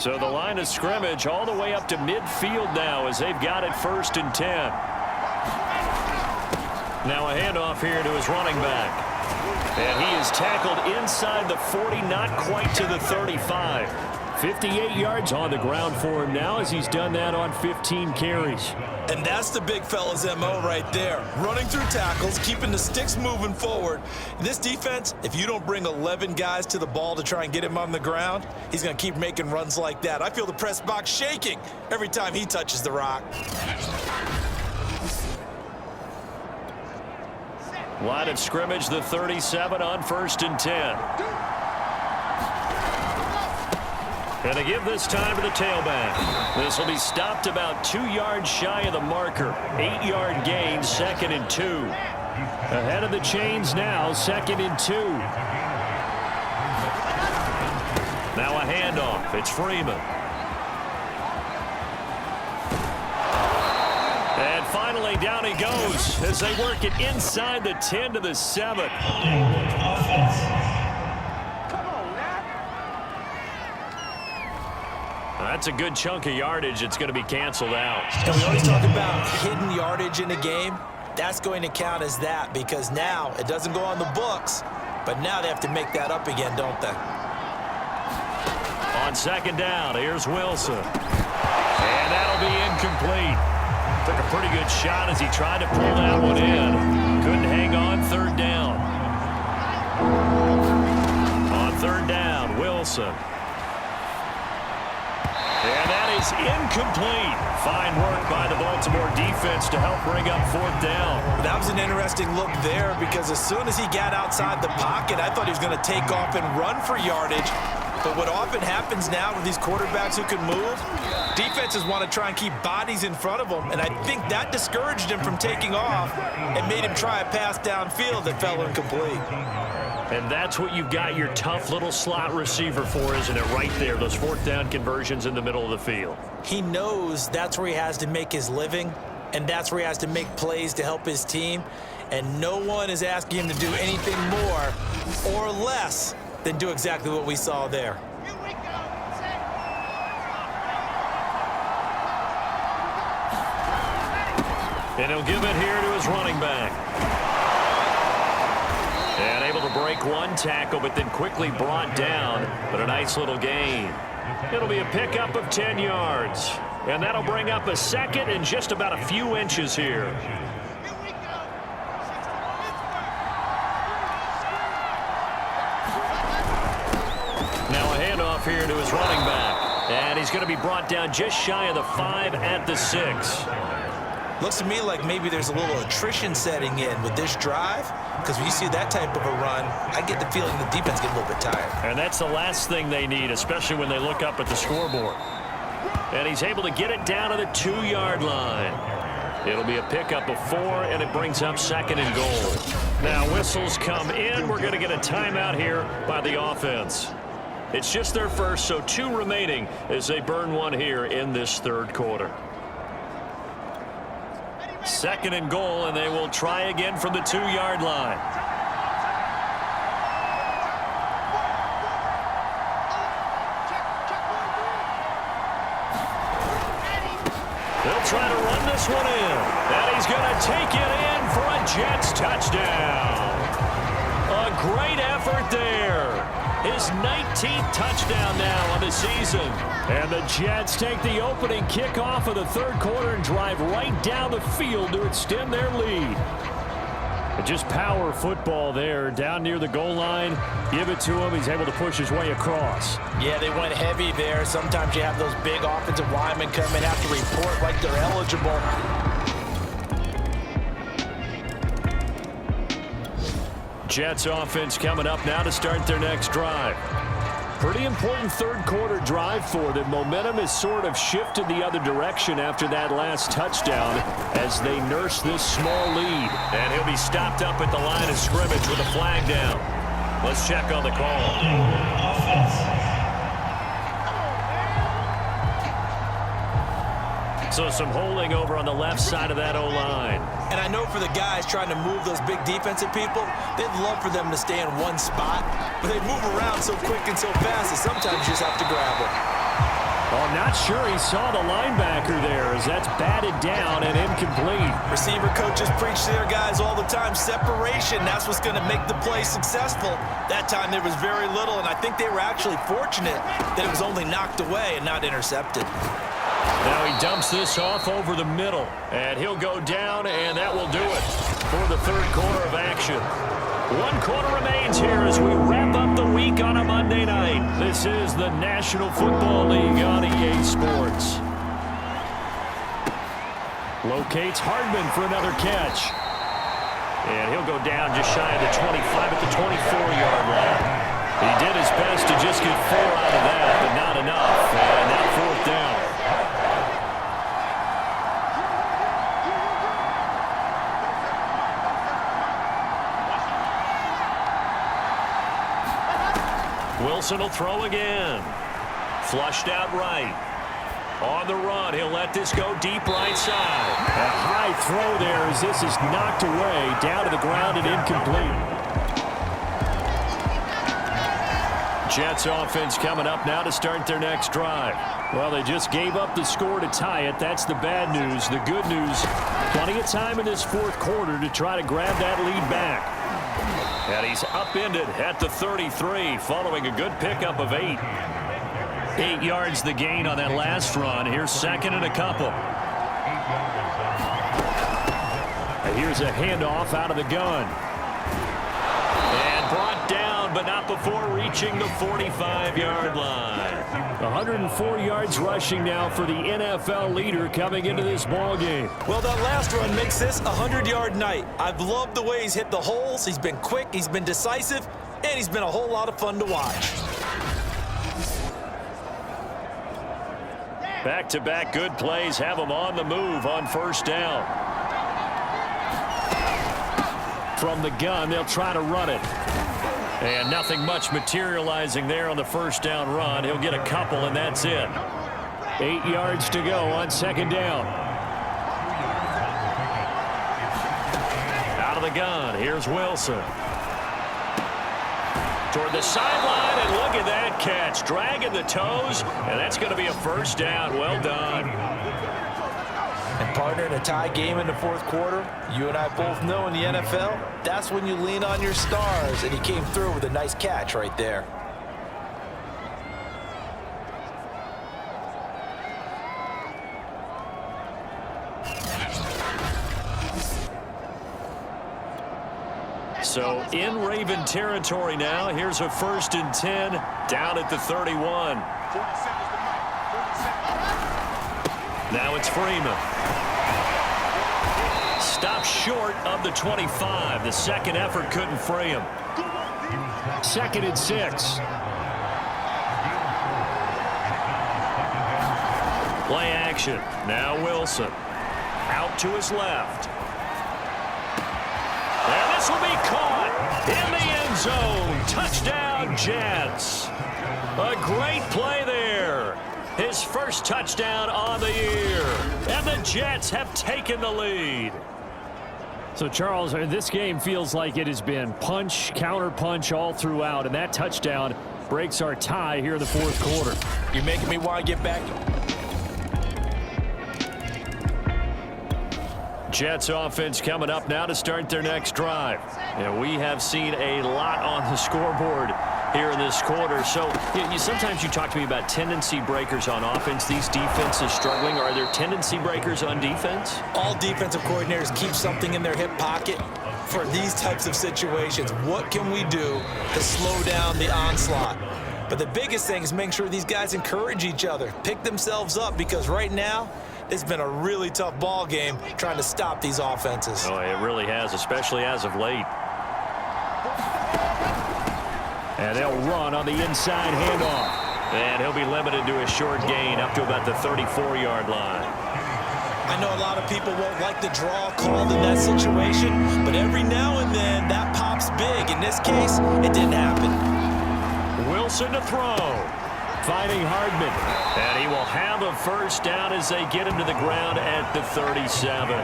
So the line of scrimmage all the way up to midfield now as they've got it 1st and 10. Now a handoff here to his running back. And he is tackled inside the 40, not quite to the 35. 58 yards on the ground for him now as he's done that on 15 carries. And that's the big fella's MO right there. Running through tackles, keeping the sticks moving forward. In this defense, if you don't bring 11 guys to the ball to try and get him on the ground, he's going to keep making runs like that. I feel the press box shaking every time he touches the rock. Line of scrimmage, the 37 on 1st and 10. And to give this time to the tailback. This will be stopped about 2 yards shy of the marker. 8-yard gain, 2nd and 2. Ahead of the chains now, 2nd and 2. Now a handoff. It's Freeman. And finally, down he goes as they work it inside the 10 to the 7. That's a good chunk of yardage. It's going to be canceled out. And we always talk about hidden yardage in the game. That's going to count as that because now it doesn't go on the books, but now they have to make that up again, don't they? On 2nd down, here's Wilson. And that'll be incomplete. Took a pretty good shot as he tried to pull that one in. Couldn't hang on 3rd down. On 3rd down, Wilson. And that is incomplete. Fine work by the Baltimore defense to help bring up 4th down. That was an interesting look there because as soon as he got outside the pocket, I thought he was going to take off and run for yardage. But what often happens now with these quarterbacks who can move, defenses want to try and keep bodies in front of them, and I think that discouraged him from taking off and made him try a pass downfield that fell incomplete. And that's what you've got your tough little slot receiver for, isn't it? Right there, those 4th down conversions in the middle of the field. He knows that's where he has to make his living, and that's where he has to make plays to help his team. And no one is asking him to do anything more or less than do exactly what we saw there. And he'll give it here to his running back. And able to break one tackle, but then quickly brought down. But a nice little gain. It'll be a pickup of 10 yards. And that'll bring up a 2nd and just about a few inches here. Now a handoff here to his running back. And he's going to be brought down just shy of the 5 at the 6. Looks to me like maybe there's a little attrition setting in with this drive, because when you see that type of a run, I get the feeling the defense gets a little bit tired. And that's the last thing they need, especially when they look up at the scoreboard. And he's able to get it down to the 2-yard line. It'll be a pickup of 4, and it brings up 2nd and goal. Now whistles come in. We're going to get a timeout here by the offense. It's just their first, so 2 remaining as they burn one here in this 3rd quarter. 2nd and goal, and they will try again from the 2-yard line. They'll try to run this one in, and he's going to take it in for a Jets touchdown. A great effort there. His 19th touchdown now on the season. And the Jets take the opening kickoff of the 3rd quarter and drive right down the field to extend their lead. And just power football there down near the goal line. Give it to him. He's able to push his way across. Yeah, they went heavy there. Sometimes you have those big offensive linemen come in, have to report like they're eligible. Jets offense coming up now to start their next drive. Pretty important 3rd quarter drive for them. Momentum has sort of shifted the other direction after that last touchdown as they nurse this small lead. And he'll be stopped up at the line of scrimmage with a flag down. Let's check on the call. So some holding over on the left side of that O-line. And I know for the guys trying to move those big defensive people, they'd love for them to stay in one spot, but they move around so quick and so fast that sometimes you just have to grab them. Oh, not sure he saw the linebacker there as that's batted down and incomplete. Receiver coaches preach to their guys all the time. Separation, that's what's going to make the play successful. That time there was very little, and I think they were actually fortunate that it was only knocked away and not intercepted. Now he dumps this off over the middle, and he'll go down, and that will do it for the third quarter of action. 1 quarter remains here as we wrap up the week on a Monday night. This is the National Football League on EA Sports. Locates Hardman for another catch. And he'll go down just shy of the 25 at the 24-yard line. He did his best to just get 4 out of that, but not enough. And now 4th down. Wilson will throw again. Flushed out right. On the run, he'll let this go deep right side. A high throw there as this is knocked away, down to the ground and incomplete. Jets offense coming up now to start their next drive. Well, they just gave up the score to tie it. That's the bad news. The good news, plenty of time in this 4th quarter to try to grab that lead back. And he's upended at the 33 following a good pickup of 8. 8 yards the gain on that last run. Here's 2nd and a couple. And here's a handoff out of the gun. And brought down, but not before reaching the 45-yard line. 104 yards rushing now for the NFL leader coming into this ballgame. Well, that last run makes this a 100-yard night. I've loved the way he's hit the holes. He's been quick, he's been decisive, and he's been a whole lot of fun to watch. Back-to-back good plays have him on the move on 1st down. From the gun, they'll try to run it. And nothing much materializing there on the 1st down run. He'll get a couple, and that's it. 8 yards to go on 2nd down. Out of the gun, here's Wilson. Toward the sideline, and look at that catch. Dragging the toes, and that's going to be a 1st down. Well done. And partner, in a tie game in the 4th quarter, you and I both know in the NFL, that's when you lean on your stars, and he came through with a nice catch right there. So in Raven territory now. Here's a 1st and 10 down at the 31. Now it's Freeman. Stopped short of the 25. The second effort couldn't free him. 2nd and 6. Play action. Now Wilson. Out to his left. And this will be caught in the end zone. Touchdown, Jets. A great play there. His 1st touchdown on the year. And the Jets have taken the lead. So, Charles, this game feels like it has been punch, counter-punch all throughout. And that touchdown breaks our tie here in the 4th quarter. You're making me want to get back. Jets offense coming up now to start their next drive. And we have seen a lot on the scoreboard here in this quarter. So sometimes you talk to me about tendency breakers on offense. These defenses struggling. Are there tendency breakers on defense? All defensive coordinators keep something in their hip pocket for these types of situations. What can we do to slow down the onslaught? But the biggest thing is make sure these guys encourage each other, pick themselves up, because right now, it's been a really tough ball game trying to stop these offenses. Oh, it really has, especially as of late. And they'll run on the inside handoff. And he'll be limited to a short gain up to about the 34-yard line. I know a lot of people won't like the draw called in that situation, but every now and then that pops big. In this case, it didn't happen. Wilson to throw. Finding Hardman. And he will have a 1st down as they get him to the ground at the 37.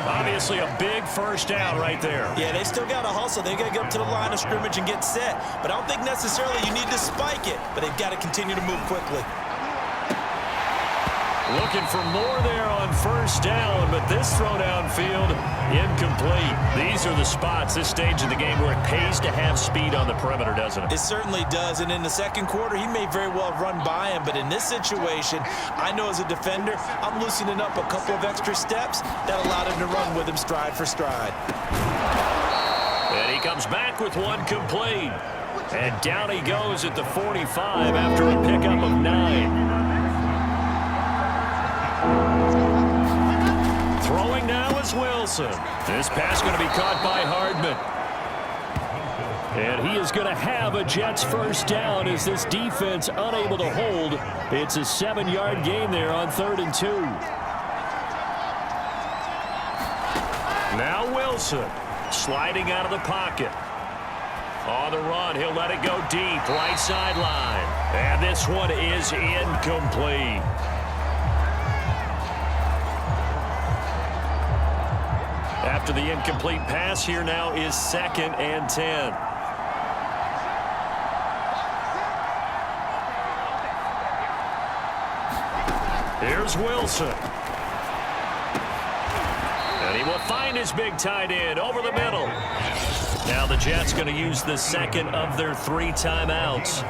Obviously a big 1st down right there. Yeah, they still got to hustle. They got to get up to the line of scrimmage and get set. But I don't think necessarily you need to spike it, but they've got to continue to move quickly. Looking for more there on first down, but this throw downfield, incomplete. These are the spots, this stage of the game, where it pays to have speed on the perimeter, doesn't it? It certainly does, and in the second quarter, he may very well run by him, but in this situation, I know as a defender, I'm loosening up a couple of extra steps that allowed him to run with him stride for stride. And he comes back with one complete. And down he goes at the 45 after a pickup of 9. Throwing now is Wilson. This pass going to be caught by Hardman. And he is going to have a Jets first down as this defense unable to hold. It's a 7-yard gain there on 3rd and 2. Now Wilson sliding out of the pocket. On the run, he'll let it go deep, right sideline. And this one is incomplete. After the incomplete pass, here now is 2nd and 10. Here's Wilson. And he will find his big tight end over the middle. Now the Jets going to use the second of their 3 timeouts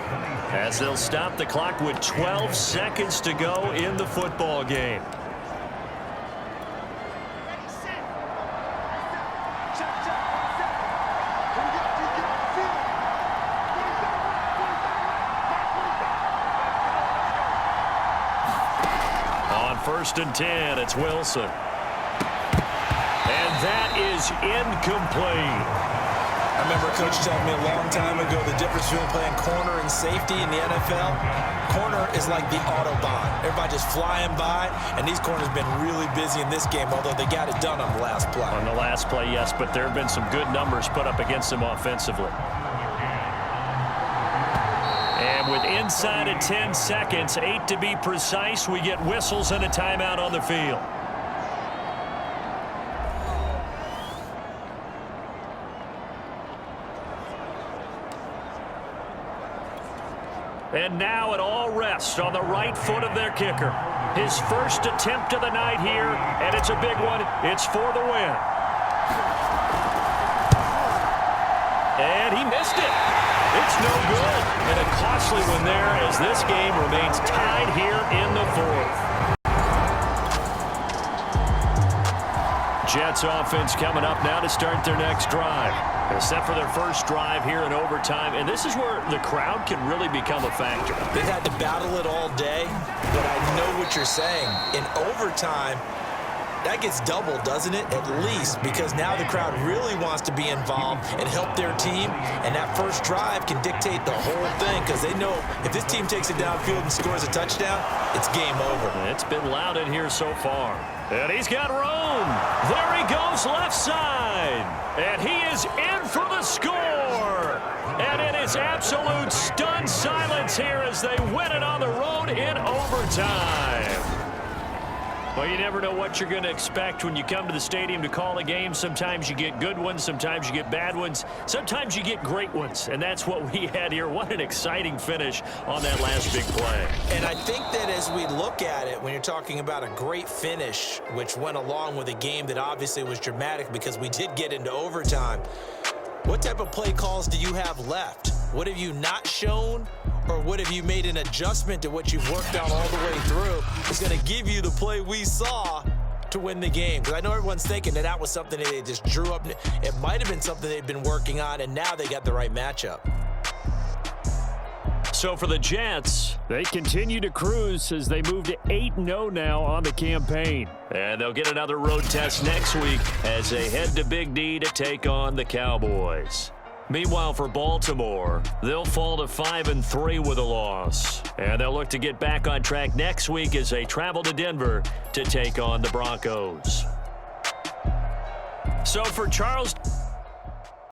as they'll stop the clock with 12 seconds to go in the football game. On 1st and 10, it's Wilson. And that is incomplete. I remember Coach telling me a long time ago the difference between playing corner and safety in the NFL. Corner is like the Autobahn. Everybody just flying by, and these corners have been really busy in this game, although they got it done on the last play. On the last play, yes, but there have been some good numbers put up against them offensively. And with inside of 10 seconds, 8 to be precise, we get whistles and a timeout on the field. And now it all rests on the right foot of their kicker. His first attempt of the night here, and it's a big one. It's for the win. And he missed it. It's no good. And a costly one there as this game remains tied here in the 4th. Jets offense coming up now to start their next drive. They're set for their first drive here in overtime, and this is where the crowd can really become a factor. They've had to battle it all day, but I know what you're saying. In overtime, that gets doubled, doesn't it? At least, because now the crowd really wants to be involved and help their team, and that first drive can dictate the whole thing because they know if this team takes it downfield and scores a touchdown, it's game over. It's been loud in here so far. And he's got room. There he goes left side. And he is in for the score. And it is absolute stunned silence here as they win it on the road in overtime. Well, you never know what you're going to expect when you come to the stadium to call a game. Sometimes you get good ones. Sometimes you get bad ones. Sometimes you get great ones. And that's what we had here. What an exciting finish on that last big play. And I think that as we look at it, when you're talking about a great finish, which went along with a game that obviously was dramatic because we did get into overtime, what type of play calls do you have left? What have you not shown? Or what have you made an adjustment to what you've worked on all the way through? It's going to give you the play we saw to win the game. Because I know everyone's thinking that that was something that they just drew up. It might have been something they'd been working on, and now they got the right matchup. So for the Jets, they continue to cruise as they move to 8-0 now on the campaign. And they'll get another road test next week as they head to Big D to take on the Cowboys. Meanwhile, for Baltimore, they'll fall to 5-3 with a loss. And they'll look to get back on track next week as they travel to Denver to take on the Broncos. So for Charles...